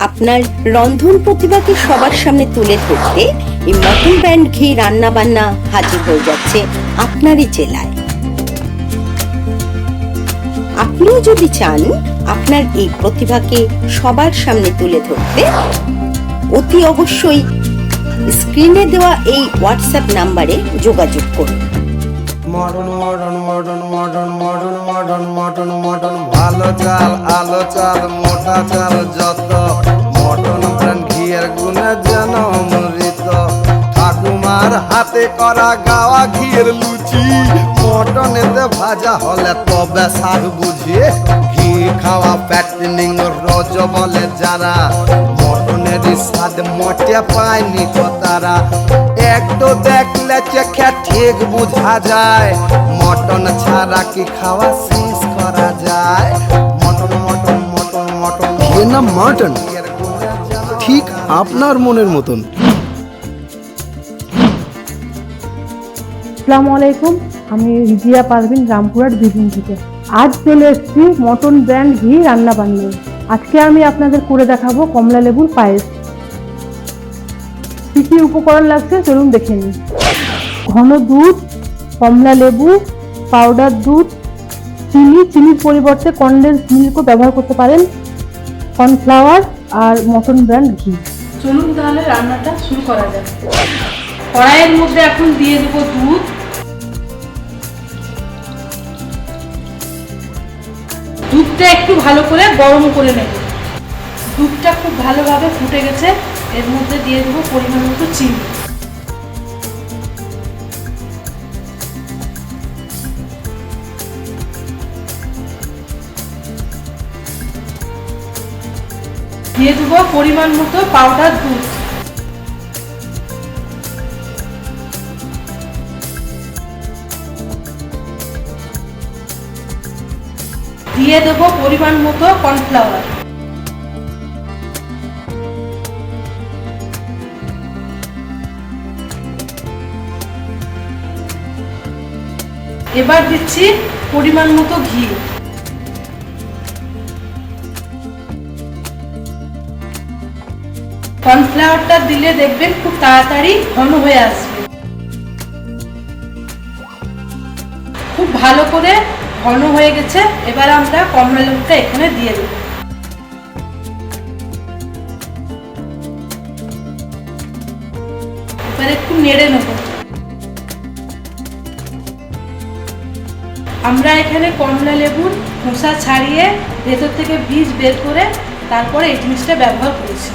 আপনার রন্ধন প্রতিভাকে সবার সামনে তুলে ধরতে এই মটন ব্র্যান্ড ঘি রান্না বান্না হাজির হয়ে যাচ্ছে আপনারই জেলায়। আপনিও যদি চান আপনার এই প্রতিভাকে সবার সামনে তুলে ধরতে, অতি অবশ্যই স্ক্রিনে দেওয়া এই হোয়াটসঅ্যাপ নাম্বারে যোগাযোগ করুন। Mutton mutton mutton mutton mutton mutton mutton mutton ভালো চাল আলো চাল মোটা চাল যত মটন ব্র্যান্ড ঘিয়ের গুণে যেন অমৃত। ঠাকুমার হাতে করা গাওয়া ঘিয়ের লুচি মটনেতে ভাজা হলে তবে স্বাদ বুঝিয়ে। ঘি খাওয়া প্যাটিনিং রোজ বলে যারা, মটনের স্বাদ মোটে পায়নি তো তারা। একটু দেখলে চেখে ঠিক বুঝা যায়, মটন ছাড়া কি খাওয়া শেষ করা যায়। মটন মটন মটন মটন এর নাম মটন, ঠিক আপনার মনের মতন। আসসালামু আলাইকুম, আমি রিজিয়া পারভিন রামপুরহাট বীরভূম থেকে। আজ চলে এসেছি মটন ব্র্যান্ড ঘি রান্না বানিয়ে। আজকে আমি আপনাদের করে দেখাবো কমলা লেবুর পায়েস। কি কি উপকরণ লাগছে চলুন দেখে নিই। ঘন দুধ, কমলা লেবু, পাউডার দুধ, চিনির পরিবর্তে কনডেন্স মিল্কও ব্যবহার করতে পারেন, কর্নফ্লাওয়ার আর মটন ব্র্যান্ড ঘি। চলুন তাহলে রান্নাটা শুরু করা যাক। কড়াইয়ের মধ্যে এখন দিয়ে দেবো দুধ। দুধটা একটু ভালো করে গরম করে নেব। দুধটা খুব ভালোভাবে ফুটে গেছে, এর মধ্যে দিয়ে দেবো পরিমাণ মতো চিনি। দিয়ে দেবো পরিমাণ মতো পাউডার দুধ। দিয়ে দেবো পরিমাণ মতো কর্নফ্লাওয়ার। এবার দিচ্ছি পরিমাণ মতো ঘি। কর্নফ্লাওয়ারটা দিলে দেখবেন খুব তাড়াতাড়ি ঘন হয়ে আসবে। খুব ভালো করে ঘন হয়ে গেছে, এবার আমরা কমলা লেবুটা এখানে দিয়ে দেব। এবার একটু নেড়ে নেব। আমরা এখানে কমলা লেবুর খোসা ছাড়িয়ে ভেতর থেকে বীজ বের করে তারপরে এই জিনিসটা ব্যবহার করেছি।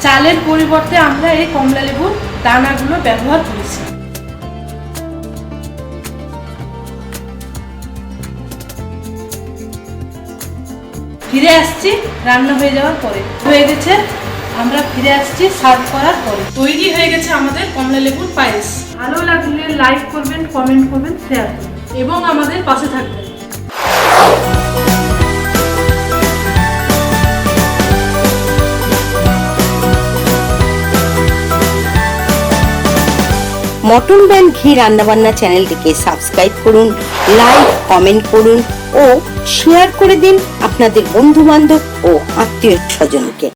চালের পরিবর্তে আমরা এই কমলা লেবুর দানাগুলো ব্যবহার করেছি। ফিরে আসছি রান্না হয়ে যাওয়ার পরে। হয়ে গেছে, আমরা ফিরে আসছি সার্ভ করার পরে। তৈরি হয়ে গেছে আমাদের কমলা লেবুর পায়েস। ভালো লাগলে লাইক করবেন, কমেন্ট করবেন, শেয়ার করবেন এবং আমাদের পাশে থাকবেন। মটন ব্র্যান্ড ঘি রান্নাবান্না চ্যানেলটিকে সাবস্ক্রাইব করুন, লাইক কমেন্ট করুন ও শেয়ার করে দিন আপনাদের বন্ধু বান্ধব ও আত্মীয় স্বজনকে।